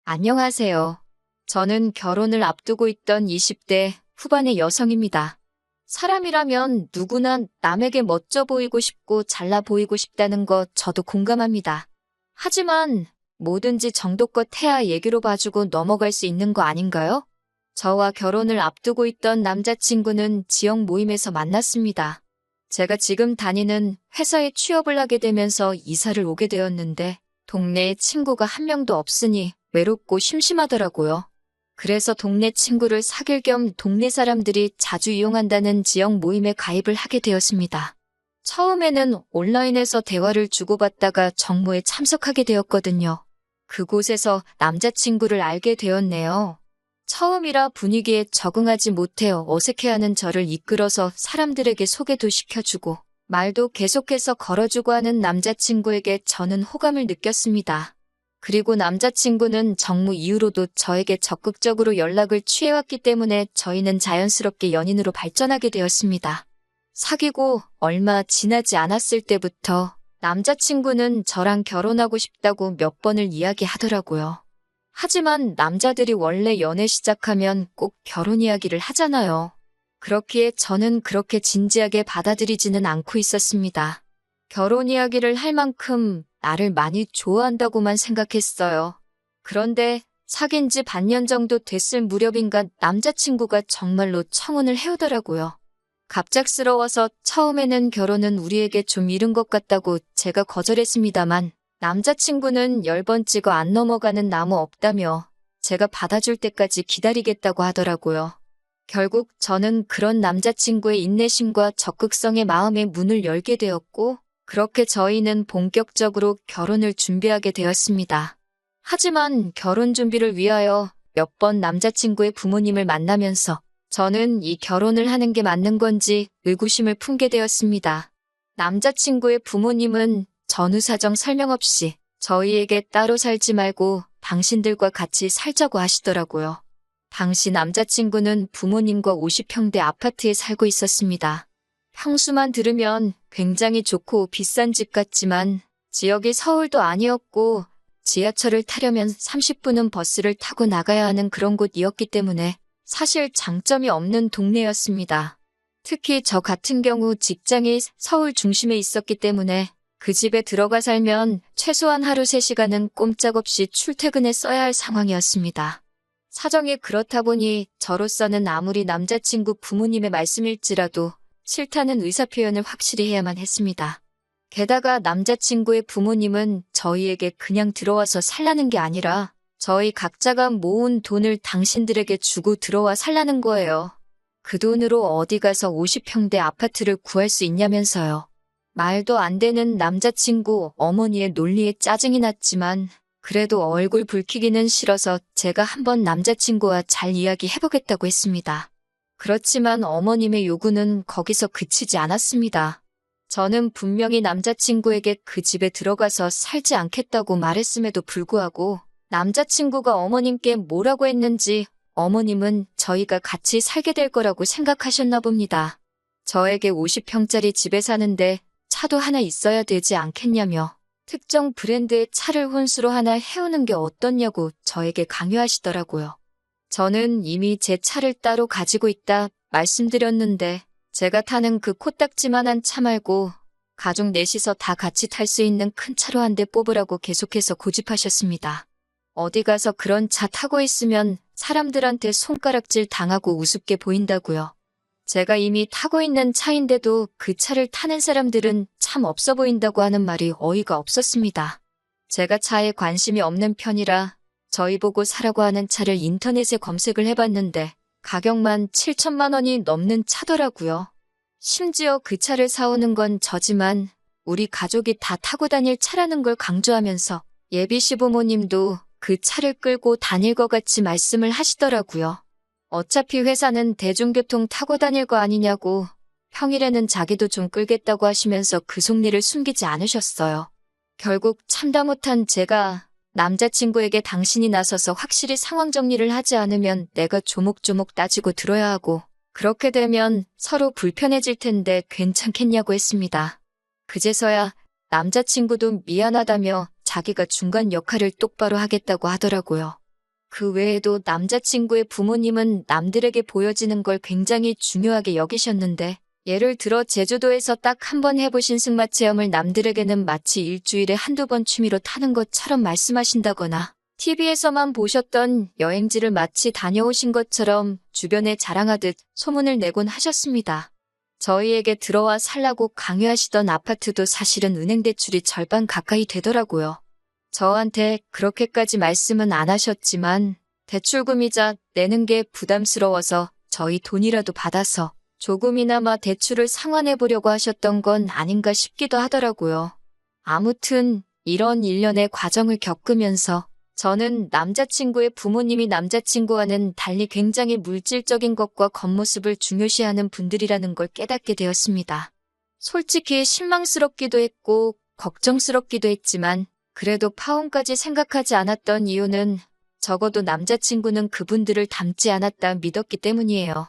안녕하세요. 저는 결혼을 앞두고 있던 20대 후반의 여성입니다. 사람이라면 누구나 남에게 멋져 보이고 싶고 잘나 보이고 싶다는 거 저도 공감합니다. 하지만 뭐든지 정도껏 해야 얘기로 봐주고 넘어갈 수 있는 거 아닌가요? 저와 결혼을 앞두고 있던 남자친구는 지역 모임에서 만났습니다. 제가 지금 다니는 회사에 취업을 하게 되면서 이사를 오게 되었는데 동네에 친구가 한 명도 없으니 외롭고 심심하더라고요. 그래서 동네 친구를 사귈 겸 동네 사람들이 자주 이용한다는 지역 모임에 가입을 하게 되었습니다. 처음에는 온라인에서 대화를 주고받다가 정모에 참석하게 되었거든요. 그곳에서 남자친구를 알게 되었네요. 처음이라 분위기에 적응하지 못해 어색해하는 저를 이끌어서 사람들에게 소개도 시켜주고 말도 계속해서 걸어주고 하는 남자친구에게 저는 호감을 느꼈습니다. 그리고 남자친구는 정모 이후로도 저에게 적극적으로 연락을 취해왔기 때문에 저희는 자연스럽게 연인으로 발전하게 되었습니다. 사귀고 얼마 지나지 않았을 때부터 남자친구는 저랑 결혼하고 싶다고 몇 번을 이야기하더라고요. 하지만 남자들이 원래 연애 시작하면 꼭 결혼 이야기를 하잖아요. 그렇기에 저는 그렇게 진지하게 받아들이지는 않고 있었습니다. 결혼 이야기를 할 만큼 나를 많이 좋아한다고만 생각했어요. 그런데 사귄 지 반년 정도 됐을 무렵인가 남자친구가 정말로 청혼을 해오더라고요. 갑작스러워서 처음에는 결혼은 우리에게 좀 이른 것 같다고 제가 거절했습니다만 남자친구는 10번 찍어 안 넘어가는 나무 없다며 제가 받아줄 때까지 기다리겠다고 하더라고요. 결국 저는 그런 남자친구의 인내심과 적극성의 마음에 문을 열게 되었고 그렇게 저희는 본격적으로 결혼을 준비하게 되었습니다. 하지만 결혼 준비를 위하여 몇 번 남자친구의 부모님을 만나면서 저는 이 결혼을 하는 게 맞는 건지 의구심을 품게 되었습니다. 남자친구의 부모님은 전후 사정 설명 없이 저희에게 따로 살지 말고 당신들과 같이 살자고 하시더라고요. 당시 남자친구는 부모님과 50평대 아파트에 살고 있었습니다. 평수만 들으면 굉장히 좋고 비싼 집 같지만 지역이 서울도 아니었고 지하철을 타려면 30분은 버스를 타고 나가야 하는 그런 곳이었기 때문에 사실 장점이 없는 동네였습니다. 특히 저 같은 경우 직장이 서울 중심에 있었기 때문에 그 집에 들어가 살면 최소한 하루 3시간은 꼼짝없이 출퇴근에 써야 할 상황이었습니다. 사정이 그렇다 보니 저로서는 아무리 남자친구 부모님의 말씀일지라도 싫다는 의사표현을 확실히 해야만 했습니다. 게다가 남자친구의 부모님은 저희에게 그냥 들어와서 살라는 게 아니라 저희 각자가 모은 돈을 당신들에게 주고 들어와 살라는 거예요. 그 돈으로 어디 가서 50평대 아파트를 구할 수 있냐면서요. 말도 안 되는 남자친구 어머니의 논리에 짜증이 났지만 그래도 얼굴 붉히기는 싫어서 제가 한번 남자친구와 잘 이야기해보겠다고 했습니다. 그렇지만 어머님의 요구는 거기서 그치지 않았습니다. 저는 분명히 남자친구에게 그 집에 들어가서 살지 않겠다고 말했음에도 불구하고 남자친구가 어머님께 뭐라고 했는지 어머님은 저희가 같이 살게 될 거라고 생각하셨나 봅니다. 저에게 50평짜리 집에 사는데 차도 하나 있어야 되지 않겠냐며 특정 브랜드의 차를 혼수로 하나 해오는 게 어떻냐고 저에게 강요하시더라고요. 저는 이미 제 차를 따로 가지고 있다 말씀드렸는데 제가 타는 그 코딱지만한 차 말고 가족 넷이서 다 같이 탈 수 있는 큰 차로 한 대 뽑으라고 계속해서 고집하셨습니다. 어디 가서 그런 차 타고 있으면 사람들한테 손가락질 당하고 우습게 보인다고요. 제가 이미 타고 있는 차인데도 그 차를 타는 사람들은 참 없어 보인다고 하는 말이 어이가 없었습니다. 제가 차에 관심이 없는 편이라 저희 보고 사라고 하는 차를 인터넷에 검색을 해봤는데 가격만 7천만 원이 넘는 차더라고요. 심지어 그 차를 사오는 건 저지만 우리 가족이 다 타고 다닐 차라는 걸 강조하면서 예비 시부모님도 그 차를 끌고 다닐 것 같이 말씀을 하시더라고요. 어차피 회사는 대중교통 타고 다닐 거 아니냐고 평일에는 자기도 좀 끌겠다고 하시면서 그 속내를 숨기지 않으셨어요. 결국 참다 못한 제가 남자친구에게 당신이 나서서 확실히 상황 정리를 하지 않으면 내가 조목조목 따지고 들어야 하고 그렇게 되면 서로 불편해질 텐데 괜찮겠냐고 했습니다. 그제서야 남자친구도 미안하다며 자기가 중간 역할을 똑바로 하겠다고 하더라고요. 그 외에도 남자친구의 부모님은 남들에게 보여지는 걸 굉장히 중요하게 여기셨는데, 예를 들어 제주도에서 딱 한 번 해보신 승마 체험을 남들에게는 마치 일주일에 한두 번 취미로 타는 것처럼 말씀하신다거나, TV에서만 보셨던 여행지를 마치 다녀오신 것처럼 주변에 자랑하듯 소문을 내곤 하셨습니다. 저희에게 들어와 살라고 강요하시던 아파트도 사실은 은행 대출이 절반 가까이 되더라고요. 저한테 그렇게까지 말씀은 안 하셨지만 대출금이자 내는 게 부담스러워서 저희 돈이라도 받아서 조금이나마 대출을 상환해 보려고 하셨던 건 아닌가 싶기도 하더라고요. 아무튼 이런 일련의 과정을 겪으면서 저는 남자친구의 부모님이 남자친구와는 달리 굉장히 물질적인 것과 겉모습을 중요시하는 분들이라는 걸 깨닫게 되었습니다. 솔직히 실망스럽기도 했고 걱정스럽기도 했지만 그래도 파혼까지 생각하지 않았던 이유는 적어도 남자친구는 그분들을 닮지 않았다 믿었기 때문이에요.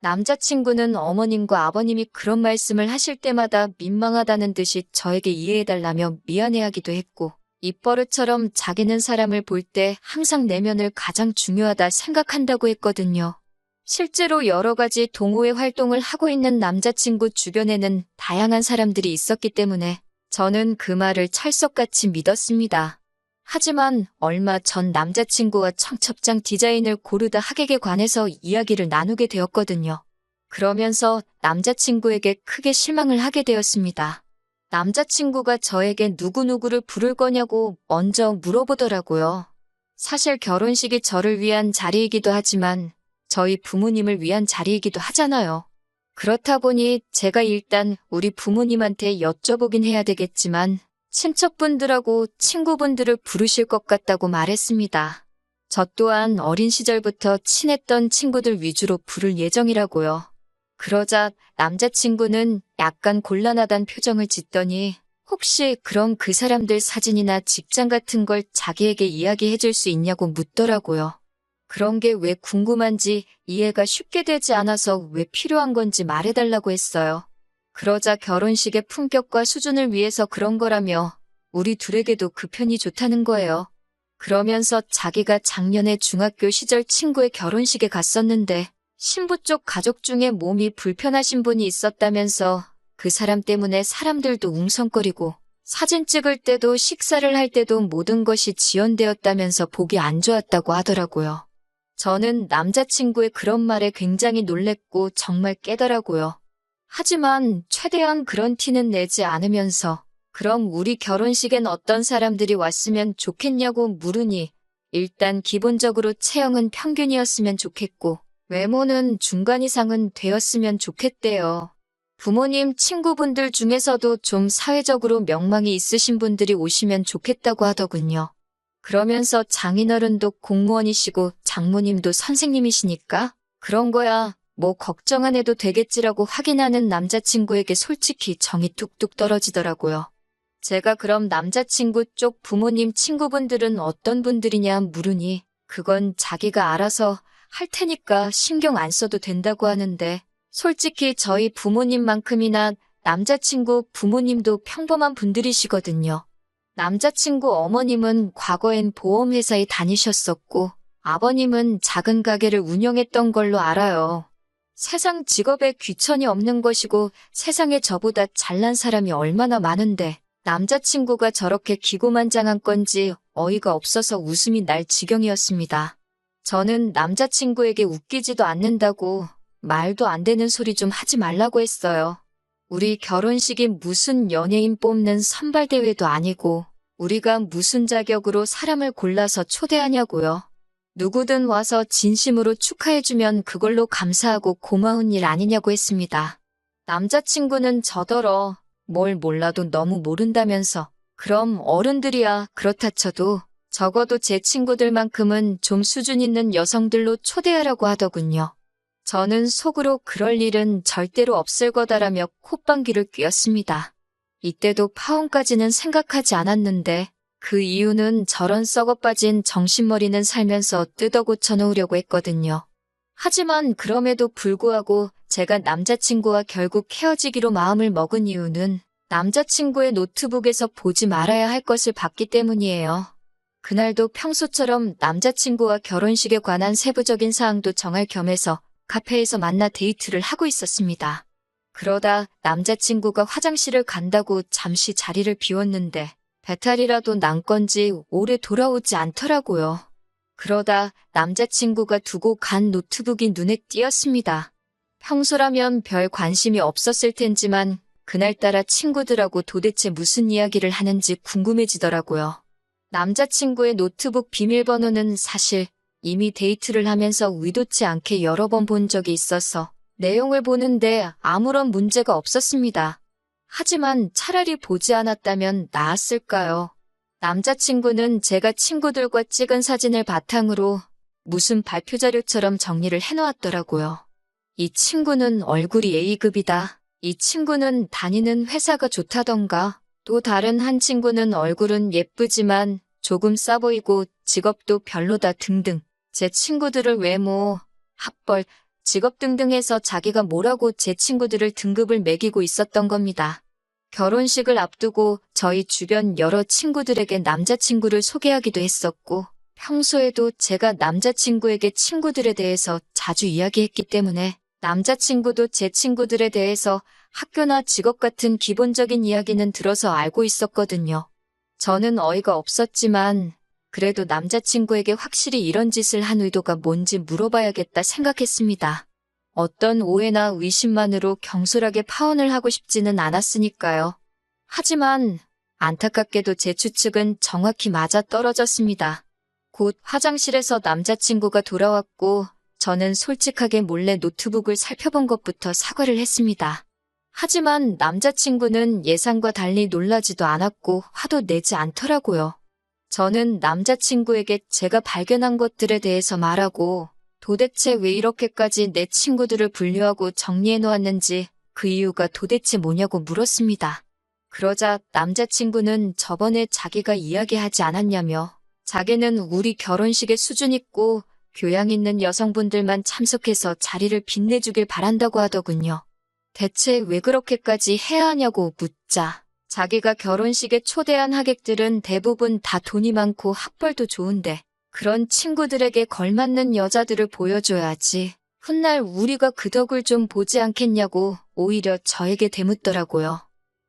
남자친구는 어머님과 아버님이 그런 말씀을 하실 때마다 민망하다는 듯이 저에게 이해해달라며 미안해하기도 했고 입버릇처럼 자기는 사람을 볼 때 항상 내면을 가장 중요하다 생각한다고 했거든요. 실제로 여러 가지 동호회 활동을 하고 있는 남자친구 주변에는 다양한 사람들이 있었기 때문에 저는 그 말을 찰석같이 믿었습니다. 하지만 얼마 전 남자친구와 청첩장 디자인을 고르다 하객에 관해서 이야기를 나누게 되었거든요. 그러면서 남자친구에게 크게 실망을 하게 되었습니다. 남자친구가 저에게 누구누구를 부를 거냐고 먼저 물어보더라고요. 사실 결혼식이 저를 위한 자리이기도 하지만 저희 부모님을 위한 자리이기도 하잖아요. 그렇다 보니 제가 일단 우리 부모님한테 여쭤보긴 해야 되겠지만 친척분들하고 친구분들을 부르실 것 같다고 말했습니다. 저 또한 어린 시절부터 친했던 친구들 위주로 부를 예정이라고요. 그러자 남자친구는 약간 곤란하단 표정을 짓더니 혹시 그럼 그 사람들 사진이나 직장 같은 걸 자기에게 이야기해 줄 수 있냐고 묻더라고요. 그런 게 왜 궁금한지 이해가 쉽게 되지 않아서 왜 필요한 건지 말해달라고 했어요. 그러자 결혼식의 품격과 수준을 위해서 그런 거라며 우리 둘에게도 그 편이 좋다는 거예요. 그러면서 자기가 작년에 중학교 시절 친구의 결혼식에 갔었는데 신부 쪽 가족 중에 몸이 불편하신 분이 있었다면서 그 사람 때문에 사람들도 웅성거리고 사진 찍을 때도 식사를 할 때도 모든 것이 지연되었다면서 보기 안 좋았다고 하더라고요. 저는 남자친구의 그런 말에 굉장히 놀랬고 정말 깨더라고요. 하지만 최대한 그런 티는 내지 않으면서 그럼 우리 결혼식엔 어떤 사람들이 왔으면 좋겠냐고 물으니 일단 기본적으로 체형은 평균이었으면 좋겠고 외모는 중간 이상은 되었으면 좋겠대요. 부모님 친구분들 중에서도 좀 사회적으로 명망이 있으신 분들이 오시면 좋겠다고 하더군요. 그러면서 장인어른도 공무원이시고 장모님도 선생님이시니까 그런 거야 뭐 걱정 안 해도 되겠지라고 확인하는 남자친구에게 솔직히 정이 뚝뚝 떨어지더라고요. 제가 그럼 남자친구 쪽 부모님 친구분들은 어떤 분들이냐 물으니 그건 자기가 알아서 할 테니까 신경 안 써도 된다고 하는데 솔직히 저희 부모님만큼이나 남자친구 부모님도 평범한 분들이시거든요. 남자친구 어머님은 과거엔 보험회사에 다니셨었고 아버님은 작은 가게를 운영했던 걸로 알아요. 세상 직업에 귀천이 없는 것이고 세상에 저보다 잘난 사람이 얼마나 많은데 남자친구가 저렇게 기고만장한 건지 어이가 없어서 웃음이 날 지경이었습니다. 저는 남자친구에게 웃기지도 않는다고 말도 안 되는 소리 좀 하지 말라고 했어요. 우리 결혼식이 무슨 연예인 뽑는 선발대회도 아니고 우리가 무슨 자격으로 사람을 골라서 초대하냐고요. 누구든 와서 진심으로 축하해주면 그걸로 감사하고 고마운 일 아니냐고 했습니다. 남자친구는 저더러 뭘 몰라도 너무 모른다면서 그럼 어른들이야 그렇다 쳐도 적어도 제 친구들만큼은 좀 수준 있는 여성들로 초대하라고 하더군요. 저는 속으로 그럴 일은 절대로 없을 거다라며 콧방귀를 뀌었습니다. 이때도 파혼까지는 생각하지 않았는데 그 이유는 저런 썩어빠진 정신머리는 살면서 뜯어 고쳐놓으려고 했거든요. 하지만 그럼에도 불구하고 제가 남자친구와 결국 헤어지기로 마음을 먹은 이유는 남자친구의 노트북에서 보지 말아야 할 것을 봤기 때문이에요. 그날도 평소처럼 남자친구와 결혼식에 관한 세부적인 사항도 정할 겸해서 카페에서 만나 데이트를 하고 있었습니다. 그러다 남자친구가 화장실을 간다고 잠시 자리를 비웠는데 배탈이라도 난 건지 오래 돌아오지 않더라고요. 그러다 남자친구가 두고 간 노트북이 눈에 띄었습니다. 평소라면 별 관심이 없었을 텐지만 그날따라 친구들하고 도대체 무슨 이야기를 하는지 궁금해지더라고요. 남자친구의 노트북 비밀번호는 사실 이미 데이트를 하면서 의도치 않게 여러 번 본 적이 있어서 내용을 보는데 아무런 문제가 없었습니다. 하지만 차라리 보지 않았다면 나았을까요? 남자친구는 제가 친구들과 찍은 사진을 바탕으로 무슨 발표 자료처럼 정리를 해놓았더라고요. 이 친구는 얼굴이 A급이다. 이 친구는 다니는 회사가 좋다던가. 또 다른 한 친구는 얼굴은 예쁘지만 조금 싸 보이고 직업도 별로다 등등. 제 친구들을 외모, 학벌, 직업 등등 해서 자기가 뭐라고 제 친구들을 등급을 매기고 있었던 겁니다. 결혼식을 앞두고 저희 주변 여러 친구들에게 남자친구를 소개하기도 했었고 평소에도 제가 남자친구에게 친구들에 대해서 자주 이야기했기 때문에 남자친구도 제 친구들에 대해서 학교나 직업 같은 기본적인 이야기는 들어서 알고 있었거든요. 저는 어이가 없었지만 그래도 남자친구에게 확실히 이런 짓을 한 의도가 뭔지 물어봐야겠다 생각했습니다. 어떤 오해나 의심만으로 경솔하게 파혼을 하고 싶지는 않았으니까요. 하지만 안타깝게도 제 추측은 정확히 맞아떨어졌습니다. 곧 화장실에서 남자친구가 돌아왔고 저는 솔직하게 몰래 노트북을 살펴본 것부터 사과를 했습니다. 하지만 남자친구는 예상과 달리 놀라지도 않았고 화도 내지 않더라고요. 저는 남자친구에게 제가 발견한 것들에 대해서 말하고 도대체 왜 이렇게까지 내 친구들을 분류하고 정리해 놓았는지 그 이유가 도대체 뭐냐고 물었습니다. 그러자 남자친구는 저번에 자기가 이야기하지 않았냐며 자기는 우리 결혼식에 수준 있고 교양 있는 여성분들만 참석해서 자리를 빛내주길 바란다고 하더군요. 대체 왜 그렇게까지 해야 하냐고 묻자 자기가 결혼식에 초대한 하객들은 대부분 다 돈이 많고 학벌도 좋은데 그런 친구들에게 걸맞는 여자들을 보여줘야지. 훗날 우리가 그 덕을 좀 보지 않겠냐고 오히려 저에게 대묻더라고요.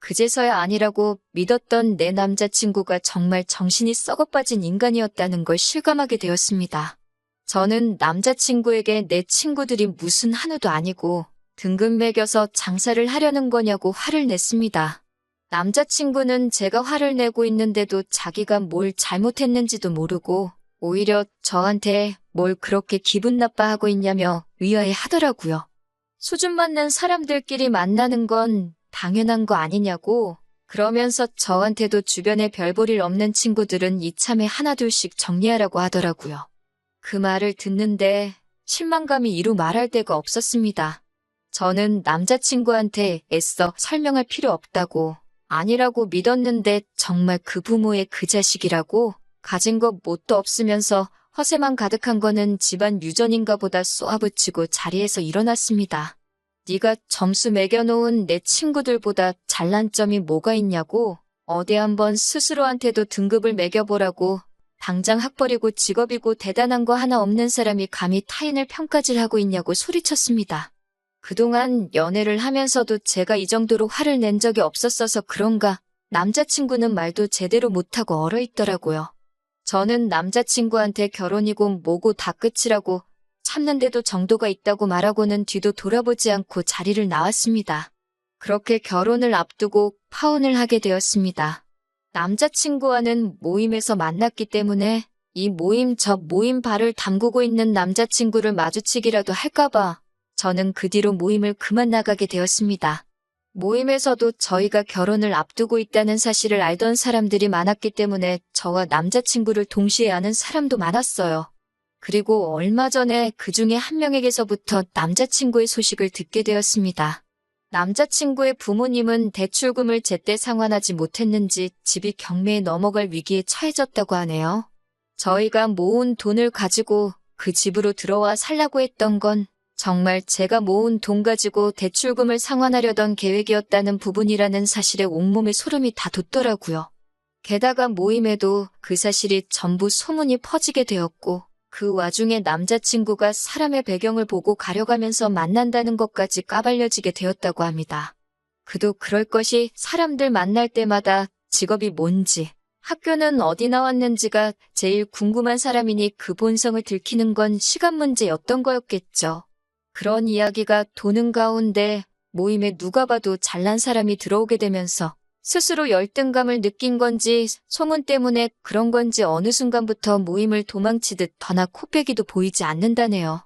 그제서야 아니라고 믿었던 내 남자친구가 정말 정신이 썩어빠진 인간이었다는 걸 실감하게 되었습니다. 저는 남자친구에게 내 친구들이 무슨 한우도 아니고 등급 매겨서 장사를 하려는 거냐고 화를 냈습니다. 남자친구는 제가 화를 내고 있는데도 자기가 뭘 잘못했는지도 모르고 오히려 저한테 뭘 그렇게 기분 나빠하고 있냐며 위화해 하더라고요. 수준 맞는 사람들끼리 만나는 건 당연한 거 아니냐고 그러면서 저한테도 주변에 별 볼 일 없는 친구들은 이참에 하나둘씩 정리하라고 하더라고요. 그 말을 듣는데 실망감이 이루 말할 데가 없었습니다. 저는 남자친구한테 애써 설명할 필요 없다고 아니라고 믿었는데 정말 그 부모의 그 자식이라고 가진 것 뭣도 없으면서 허세만 가득한 거는 집안 유전인가 보다 쏘아붙이고 자리에서 일어났습니다. 네가 점수 매겨놓은 내 친구들보다 잘난 점이 뭐가 있냐고 어디 한번 스스로한테도 등급을 매겨보라고 당장 학벌이고 직업이고 대단한 거 하나 없는 사람이 감히 타인을 평가질하고 있냐고 소리쳤습니다. 그동안 연애를 하면서도 제가 이 정도로 화를 낸 적이 없었어서 그런가 남자친구는 말도 제대로 못하고 얼어있더라고요. 저는 남자친구한테 결혼이고 뭐고 다 끝이라고 참는데도 정도가 있다고 말하고는 뒤도 돌아보지 않고 자리를 나왔습니다. 그렇게 결혼을 앞두고 파혼을 하게 되었습니다. 남자친구와는 모임에서 만났기 때문에 이 모임 저 모임 발을 담그고 있는 남자친구를 마주치기라도 할까봐 저는 그 뒤로 모임을 그만 나가게 되었습니다. 모임에서도 저희가 결혼을 앞두고 있다는 사실을 알던 사람들이 많았기 때문에 저와 남자친구를 동시에 아는 사람도 많았어요. 그리고 얼마 전에 그 중에 한 명에게서부터 남자친구의 소식을 듣게 되었습니다. 남자친구의 부모님은 대출금을 제때 상환하지 못했는지 집이 경매에 넘어갈 위기에 처해졌다고 하네요. 저희가 모은 돈을 가지고 그 집으로 들어와 살라고 했던 건 정말 제가 모은 돈 가지고 대출금을 상환하려던 계획이었다는 부분이라는 사실에 온몸에 소름이 다 돋더라고요. 게다가 모임에도 그 사실이 전부 소문이 퍼지게 되었고, 그 와중에 남자친구가 사람의 배경을 보고 가려가면서 만난다는 것까지 까발려지게 되었다고 합니다. 그도 그럴 것이 사람들 만날 때마다 직업이 뭔지, 학교는 어디 나왔는지가 제일 궁금한 사람이니 그 본성을 들키는 건 시간 문제였던 거였겠죠. 그런 이야기가 도는 가운데 모임에 누가 봐도 잘난 사람이 들어오게 되면서 스스로 열등감을 느낀 건지 소문 때문에 그런 건지 어느 순간부터 모임을 도망치듯 더나 코빼기도 보이지 않는다네요.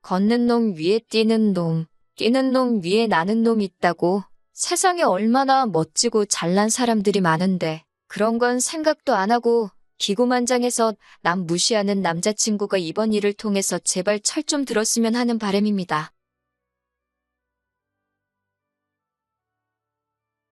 걷는 놈 위에 뛰는 놈, 뛰는 놈 위에 나는 놈이 있다고. 세상에 얼마나 멋지고 잘난 사람들이 많은데 그런 건 생각도 안 하고 기고만장해서 남 무시하는 남자친구가 이번 일을 통해서 제발 철 좀 들었으면 하는 바람입니다.